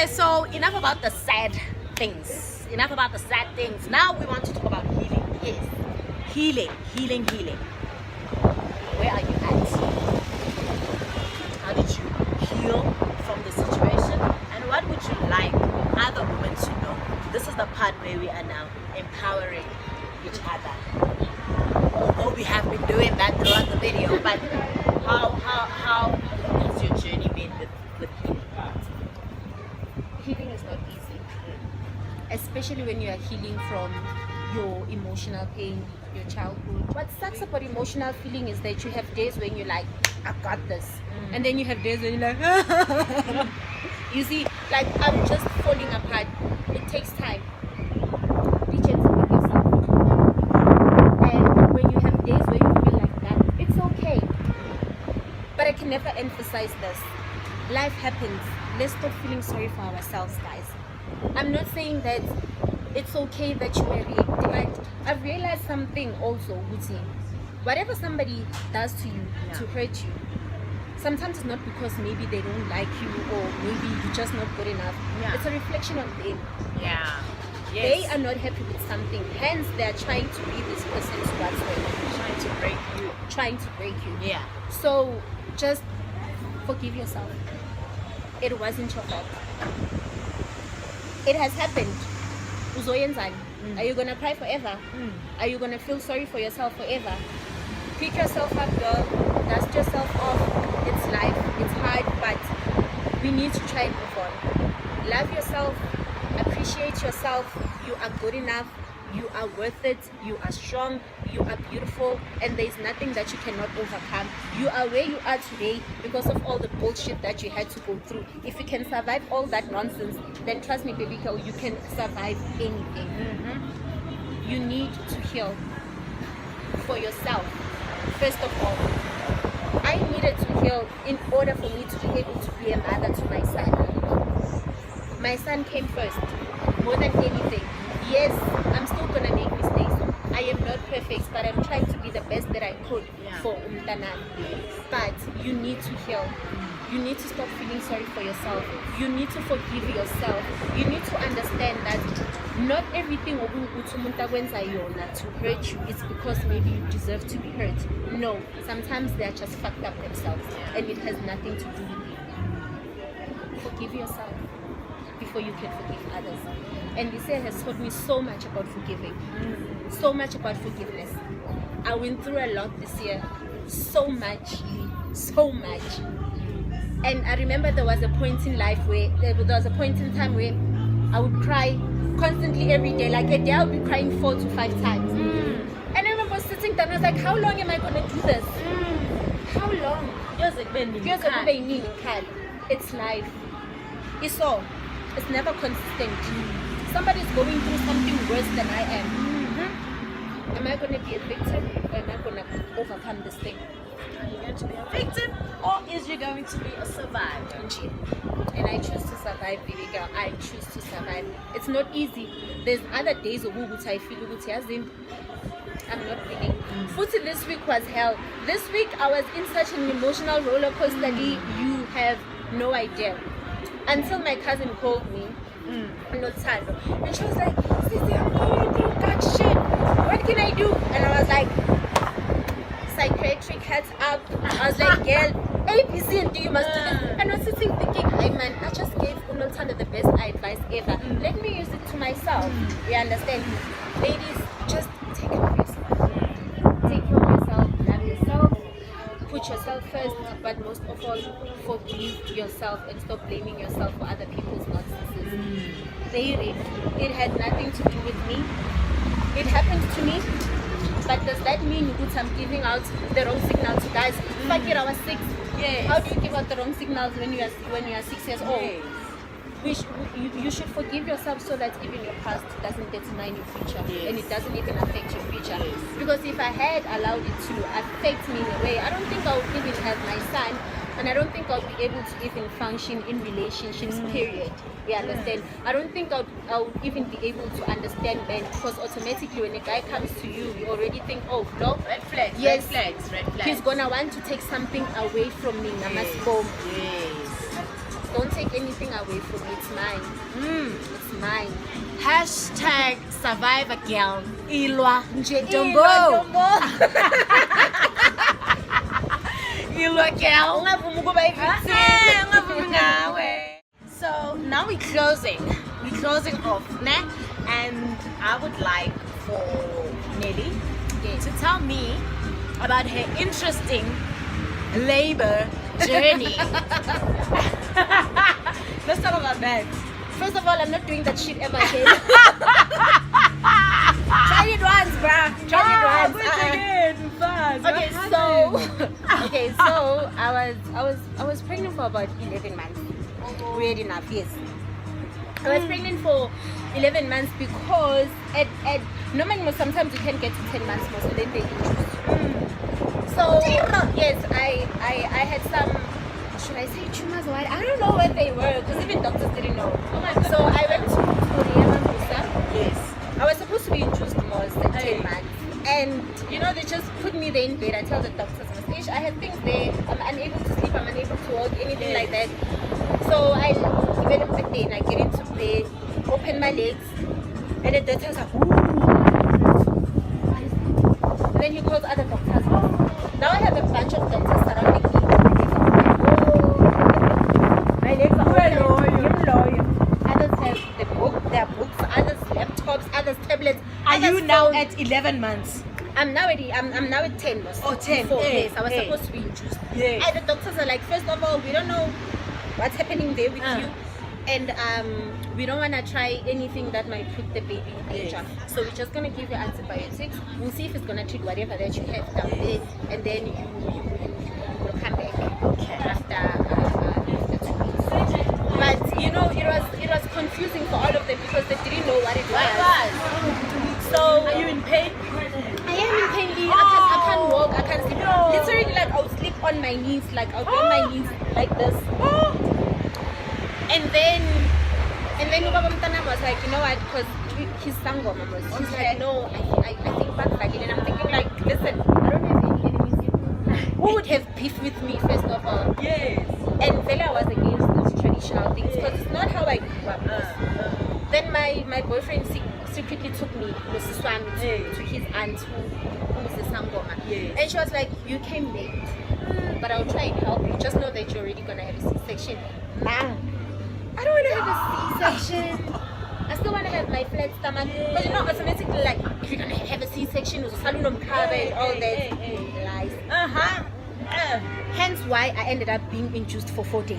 Okay, so enough about the sad things. Enough about the sad things. Now we want to talk about healing. Yes. Healing. Where are you at? How did you heal from the situation? And what would you like other women to know? This is the part where we are now empowering each other. Although we have been doing that throughout the video, but how has your journey been with healing? Healing is not easy, especially when you are healing from your emotional pain, your childhood. What sucks about emotional feeling is that you have days when you're like, I got this, and then you have days when you're like, you see, like, I'm just falling apart. It takes time. Be gentle with yourself. And when you have days where you feel like that, it's okay. But I can never emphasize this. Life happens. Let's stop feeling sorry for ourselves, guys. I'm not saying that it's okay that you marry, but I've realized something also, Uti. Whatever somebody does to you, to hurt you, sometimes it's not because maybe they don't like you or maybe you're just not good enough. It's a reflection on them. They are not happy with something, hence they're trying to be this person towards them. Trying to break you. So just forgive yourself. It wasn't your fault. It has happened. Uzoyenzani. Are you gonna cry forever? Are you gonna feel sorry for yourself forever? Pick yourself up, girl. Dust yourself off. It's life. It's hard, but we need to try and move on. Love yourself. Appreciate yourself. You are good enough. You are worth it. You are strong. You are beautiful, and there is nothing that you cannot overcome. You are where you are today because of all the bullshit that you had to go through. If you can survive all that nonsense, then trust me, baby girl, you can survive anything. You need to heal for yourself. First of all, I needed to heal in order for me to be able to be a mother to my son. My son came first, more than anything. Yes, I'm still gonna make mistakes. I am not perfect, but I'm trying to be the best that I could for Umtanan. But you need to heal. You need to stop feeling sorry for yourself. You need to forgive yourself. You need to understand that not everything to hurt you is because maybe you deserve to be hurt. No, sometimes they are just fucked up themselves, and it has nothing to do with you. Forgive yourself before you can forgive others. And this year has taught me so much about forgiving, so much about forgiveness. I went through a lot this year, so much. And I remember there was a point in life where there was a point in time where I would cry constantly every day. Like a day I would be crying 4 to 5 times. And I remember sitting down, I was like, how long am I going to do this? How long? It's life. It's all. It's never consistent. Somebody's going through something worse than I am. Am I going to be a victim, or am I going to overcome this thing? Are you going to be a victim, or is you going to be a survivor? And I choose to survive, baby girl. I choose to survive. It's not easy. There's other days of I feel I'm not feeling. Futhi, this week was hell. This week I was in such an emotional roller coaster. You have no idea. Until my cousin called me, and she was like, Sissy, I'm going through that shit. What can I do? And I was like, psychiatric hats up. I was like, girl, A, B, C, and D, you must do this. And I was sitting thinking, hey man, I just gave Unotanda the best advice ever. Let me use it to myself. You understand? Ladies, just take care of yourself. Take care of yourself, love yourself. Put yourself first, but most of all, forgive yourself and stop blaming yourself for other people's nonsense. It had nothing to do with me. It happened to me, but does that mean that I'm giving out the wrong signal to guys? Fuck it, I was 6. How do you give out the wrong signals when you are 6 years old? You should forgive yourself so that even your past doesn't determine your future, and it doesn't even affect your future. Because if I had allowed it to affect me in a way, I don't think I would even have my son, and I don't think I would be able to even function in relationships, period. You understand? I don't think I would even be able to understand men, because automatically when a guy comes to you, you already think, oh, no, red flags, yes, red flags. He's gonna want to take something away from me. Don't take anything away from me. It's mine. It's mine. Hashtag survivor girl. Ilwa Dombo. Ilwa girl. So now we're closing off, ne? And I would like for Nelly to tell me about her interesting labor journey. Let's talk about that. First of all, I'm not doing that shit ever again. Try it once, bruh. Try it once. Okay, so I was pregnant for about 11 months. Weird enough, yes. I was pregnant for 11 months because at normally sometimes you can get to 10 months most, and then they introduce. So yes, I had some, should I say tumors or what? I don't know what they were because even doctors didn't know. Oh my God. So I went to Korea. Yes. I was supposed to be induced most at 10 months. And you know, they just put me there in bed. I tell the doctors, I had things there. I'm unable to sleep. I'm unable to walk. Anything like that. So I developed the pain. I get into bed, open my legs, and the doctor's like, ooh. And then he calls other doctors. Now I have a bunch of doctors surrounding me. My legs are open. Others have their books, others laptops, others tablets. Are others you now phones. at 11 months? I'm now at 10 months. Oh, 10. Before, Hey, yes, I was hey. supposed to be induced. Yes. And the doctors are like, first of all, we don't know what's happening there with you, and we don't want to try anything that might put the baby in danger. Yes. So we're just gonna give you antibiotics. We'll see if it's gonna treat whatever that you have down there, and then you will come back after 2 weeks. But you know, it was confusing for all of them because they didn't know what it was. So Are you in pain? I am in pain. I can't walk. I can't sleep. Literally, like I'll sleep on my knees, like I'll be on my knees like this. And then Ubaba Mtanam was like, you know what? Because his sangoma was. He's like, no, I think back again, and I'm thinking like, listen, I don't have any enemies. Who would have beef with me first of all? Yes. And Vela was against these traditional things because it's not how I grew up. Then my boyfriend secretly took me to his aunt who was a sangoma. Yes. And she was like, you came late, but I'll try and help you. Just know that you're already going to have a C-section. Mom, I don't want to have a C-section. I still want to have my flat stomach. Because you know, automatically like, if you're going to have a C-section, and all that. Lies. Hence why I ended up being induced for 4 days.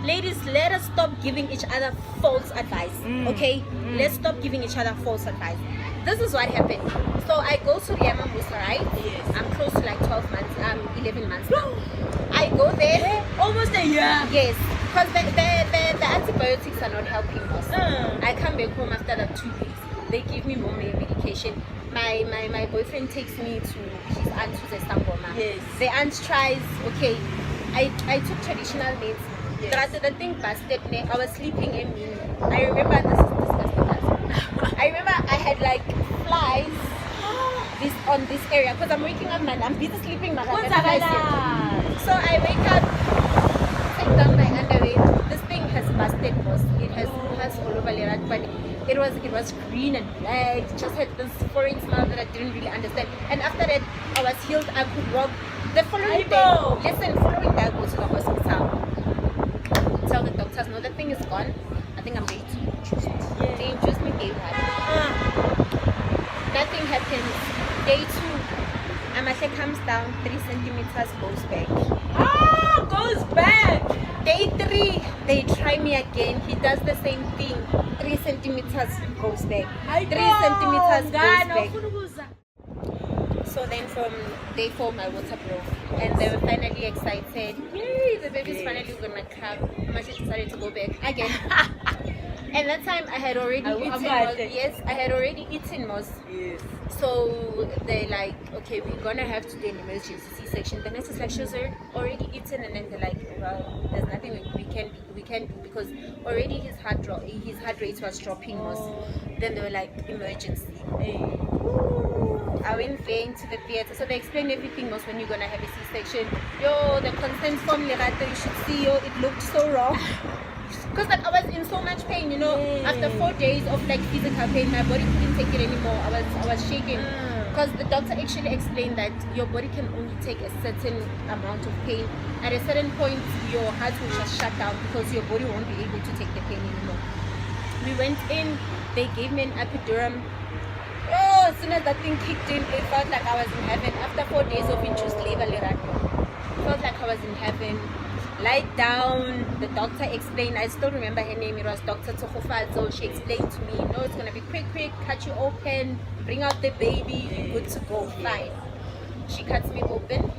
Ladies, let us stop giving each other false advice. Okay? Let's stop giving each other false advice. This is what happened. So I go to Yamamusa, right? Yes. I'm close to like 12 months, 11 months now. I go there. Almost a year. Yes. Because the antibiotics are not helping us. I come back home after that 2 weeks. They give me more medication. My boyfriend takes me to his aunt who's a sangoma. Yes. The aunt tries, okay, I took traditional meds. Yes. The thing busted me. I was sleeping in me. I remember this is disgusting. I remember I had like flies on this area because I'm waking up man. I'm busy sleeping man. So I wake up, take down my underwear. This thing has busted most. It has all over the but it was green and black. It just had this foreign smell that I didn't really understand. And after that, I was healed. I could walk. The following day, I go to the hospital. Tell the doctors, no, the thing is gone. I think I'm ready to choose it. They induced me day 1. Nothing happens. Day 2, Amashe comes down 3 centimeters, goes back. Goes back. Day 3, they try me again. He does the same thing. 3 centimeters, goes back. 3 centimeters, goes back. So then from day 4, my water broke. And they were finally excited. Yay, the baby's finally gonna come. Amashe decided to go back again. And that time I had already eaten most. Yes, I had already eaten most. Yes. So they're like, okay, we're gonna have to do an emergency C-section. The nurse is like, she's already eaten, and then they're like, well, there's nothing we can do because already his heart rate was dropping most. Then they were like, emergency. I went there into the theater. So they explained everything was when you're gonna have a C-section. Yo, the consent form, you should see, yo, it looked so wrong. Because like I was in so much pain, you know. After 4 days of like physical pain, my body couldn't take it anymore. I was shaking. Because the doctor actually explained that your body can only take a certain amount of pain. At a certain point, your heart will just shut down because your body won't be able to take the pain anymore. We went in, they gave me an epidural. Oh, as soon as that thing kicked in, it felt like I was in heaven. After 4 days of induced labor, it felt like I was in heaven. Lie down, the doctor explained, I still remember her name, it was Dr. Tsogofazo. She explained to me, no, it's going to be quick, cut you open, bring out the baby, you're good to go, fine. She cuts me open,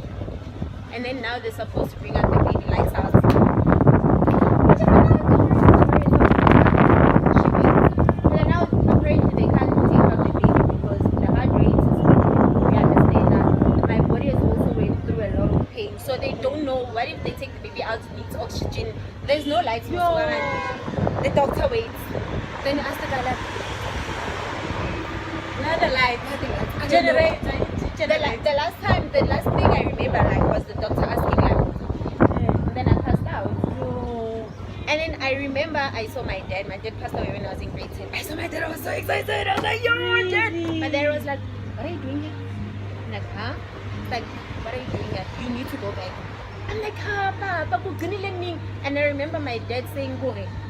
and then now they're supposed to bring out the baby, lights out. And now apparently they can't take out the baby because the heart rate is low. We understand that. My body has also went through a lot of pain, so they don't know what if they take the baby out, needs oxygen. There's no lights. The doctor waits. Then you ask the guy like, another light, generator. The last thing I remember like was the doctor asking like, and then I passed out. And then I remember I saw my dad. My dad passed away when I was in grade 10. I saw my dad. I was so excited. I was like, yo, dad. My dad was like, what are you doing here? I'm like, huh? He's like, what are you doing here? You need to go back. I'm like, Papa, and I remember my dad saying,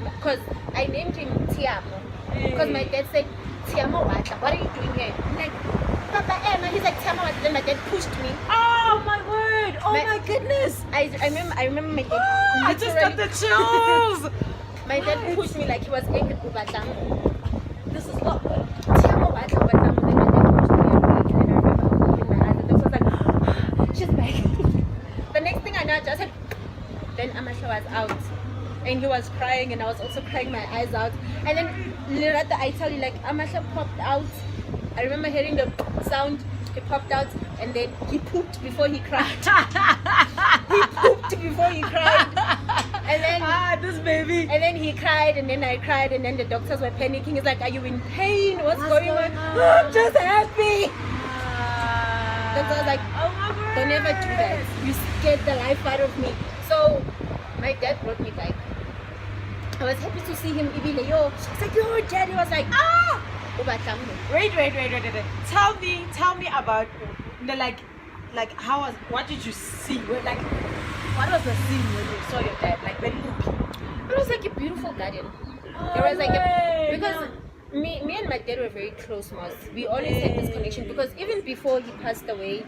because I named him Tiamo. Because my dad said, Tiamo, what are you doing here? I'm like, Papa, Emma. He's like, Tiamo, then my dad pushed me. Oh my word! Oh my goodness! I remember my dad. I just got the chills. My dad pushed me like he was angry. This is not good. Tiamo, then my dad pushed me and I remember opening my eyes and this was like, she's back. The next thing I know, I just said, then Amasha was out. And he was crying and I was also crying my eyes out. And then Lirata, I tell you, like Amasha popped out. I remember hearing the sound, he popped out and then he pooped before he cried. He pooped before he cried. And then this baby. And then he cried and then I cried and then the doctors were panicking. He's like, are you in pain? What's going on? Oh, I'm just happy. Doctor was like, oh my God. Don't ever do that. You scared the life out of me. So my dad brought me back. I was happy to see him. Yo, she's like, yo, dad. He was like, ah. Wait. Tell me about the like how was, what did you see? Like what was the scene when you saw your dad? Like when it was like a beautiful garden. Oh, It was like because me and my dad were very close, Moss. We always had this connection because even before he passed away,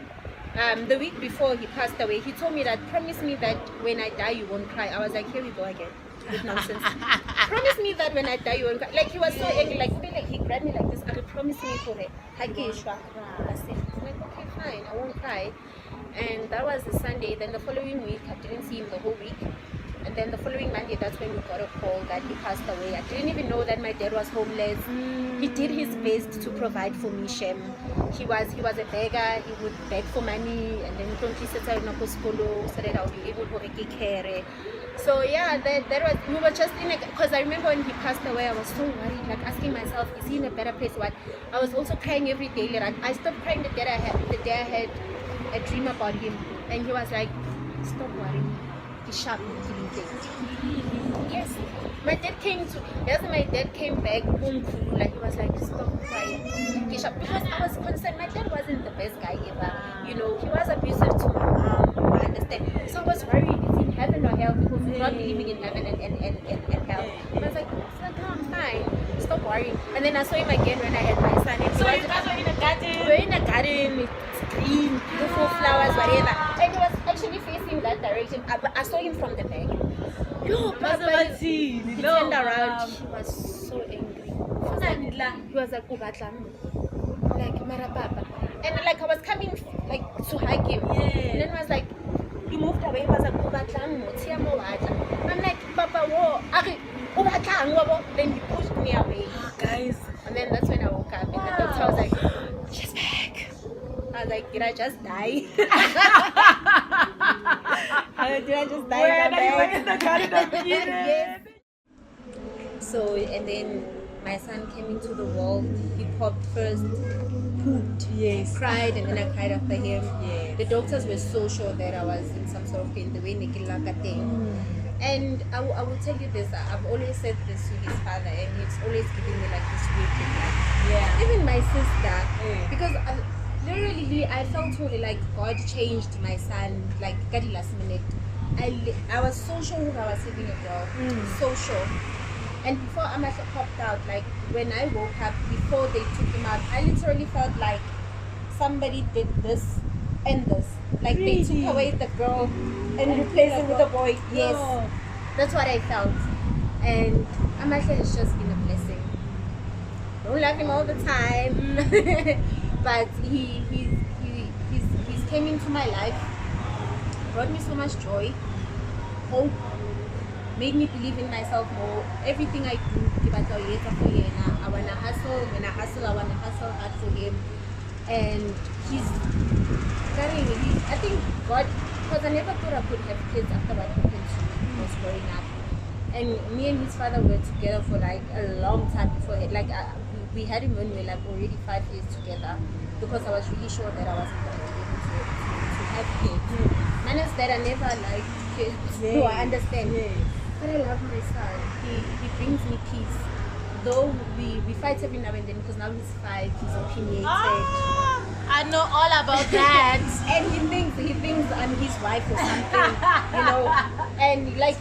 the week before he passed away, he told me that, promise me that when I die you won't cry. I was like, here we go again with nonsense. Promise me that when I die you won't cry. Like he was so angry, like he grabbed me like this. I promise me for it. I said, like, okay, fine, I won't cry. And that was the Sunday. Then the following week, I didn't see him the whole week. And then the following Monday, that's when we got a call that he passed away. I didn't even know that my dad was homeless. He did his best to provide for me, Shem. He was a beggar. He would beg for money and then he said so that I would be able to take care. So yeah, that was, we were just in a, because I remember when he passed away, I was so worried, like asking myself, is he in a better place? What? I was also crying every day. Like, I stopped crying the day I had a dream about him, and he was like, stop worrying. He's sharp in killing things. Yes. My dad came back home, like he was like, stop crying. He's sharp. Because I was concerned, my dad wasn't the best guy ever. You know, he was abusive to my mom, I understand. So I was worried, is he in heaven or hell? Because he's not believing in heaven and hell. I was like, no, I'm fine. Stop worrying. And then I saw him again when I had my son. And so you guys were in a garden? We were in a garden with green, beautiful flowers, whatever. And he was actually facing that direction. I saw him from the back. Yo, Papa, he turned around. He was so angry. He was like, like, Mara Papa. And like I was coming like to hug him. And then I was like, he moved away. He was like, I'm like, Papa, whoa. Then he pushed me away. Guys. And then that's when I woke up. And the doctor was like, she's back. I was like, did I just die? Did I just die? Where are you in the garden of Eden? Yes. So, and then my son came into the world, he popped first, pooped, Yes. cried, and then I cried after him. Yes. The doctors were so sure that I was in some sort of pain, the way Nikilaka thing. And I will tell you this, I've always said this to his father, and he's always giving me like this weird look, like, Yeah. even my sister, because literally I felt totally like God changed my son, like at the last minute. I was so sure who I was having a girl, so sure. And before Amasha popped out, like when I woke up, before they took him out, I literally felt like somebody did this and this. Like they took away the girl and replaced it with a boy. Yes, that's what I felt. And Amasha has just been a blessing. Don't love him all the time, but he's came into my life, brought me so much joy, hope, made me believe in myself more. Everything I do, I wanna hustle. When I hustle, I wanna hustle hard for him. And he's carrying me. I think God, because I never thought I could have kids after what happened to me when I was growing up. And me and his father were together for like a long time before it. Like we had him when we were like already 5 years together, because I was really sure that I wasn't going to be able to have kids. Manners that I never liked kids. Yes. No, I understand. Yes. But I love my son. He brings me peace. Though we fight every now and then, because now he's 5, he's opinionated. I know all about that. And he thinks I'm his wife or something, you know. And like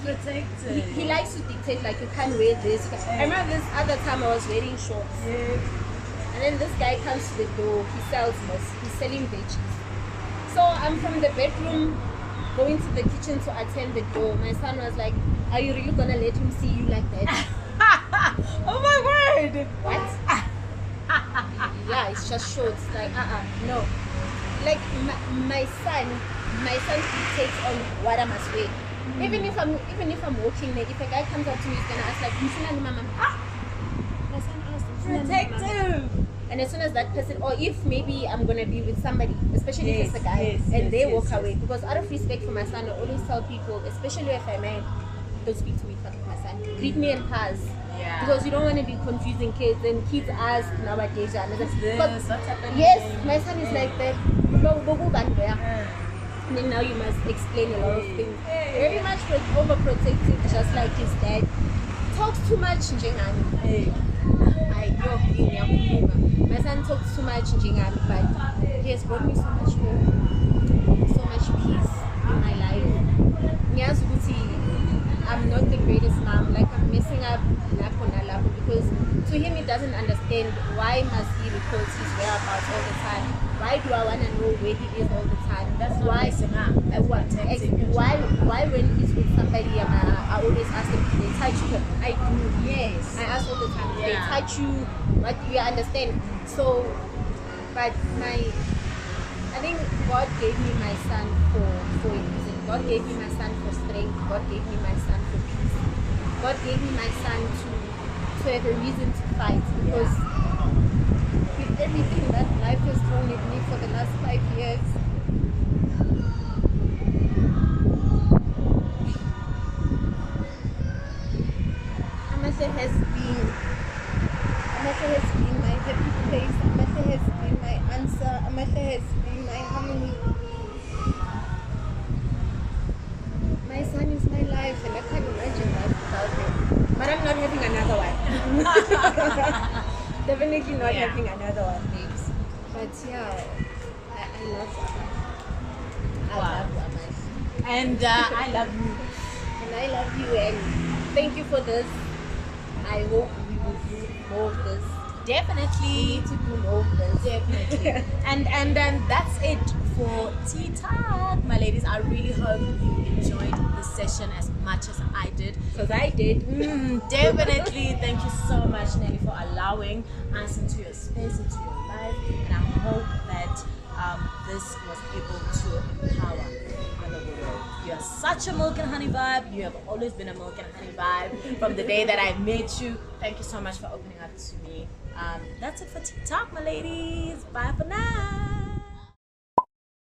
he likes to dictate, like you can't wear this. I remember this other time I was wearing shorts. And then this guy comes to the door, he sells this, he's selling veggies. So I'm from the bedroom going to the kitchen to attend the door. My son was like, are you really gonna let him see you like that? Oh my word! What? Yeah, it's just shorts. Like, no. Like my son dictates on what I must wear. Even if I'm walking there, if a guy comes up to me, he's gonna ask like, Mama. My son asked, Protective. and as soon as that person, or if maybe I'm gonna be with somebody, especially if it's a guy, and they walk away, because out of respect for my son, I always tell people, especially if I'm married, don't speak to me in front of my son. Greet me and pass. Yeah. Because you don't want to be confusing kids, and kids ask nowadays. What's happening? Yes, my son is like that. And then now you must explain a lot of things. Very much overprotective, just like his dad. Talks too much, njengami. My son talks too much, njengami, but he has brought me so much hope, so much peace in my life. Ngiyazi ukuthi I'm not the greatest mom, like I'm messing up lapho nalapho, because to him he doesn't understand why must he record his whereabouts all the time. Why do I want to know where he is all the time? That's not why messing up. why when he's with somebody, I always ask him, do they touch you? I do. Yes. I ask all the time, do they Yeah. touch you? What do you understand? So, but I think God gave me my son for a reason. God gave me my son for strength. God gave me my son for peace. God gave me my son to have a reason to fight, because with everything that life has thrown at me for the last 5 years, Amasha has been my happy place. Amasha has been my answer. Amasha has been my harmony. My son is my life, and I can't imagine life without him. But I'm not having another one. Definitely not having another one, babes. But yeah, I love Amash. I love Amash. And I love you. And I love you, and thank you for this. I hope we will do more of this. We Definitely. need to do more of this. Definitely. and that's it for Tea Talk, my ladies. I really hope you enjoyed this session as much as I did. Because I did. Definitely. Thank you so much, Nelly, for allowing us into your space, into your life. And I hope that this was able to empower another world. You are such a milk and honey vibe. You have always been a milk and honey vibe from the day that I met you. Thank you so much for opening up to me. That's it for Tea Talk, my ladies. Bye for now.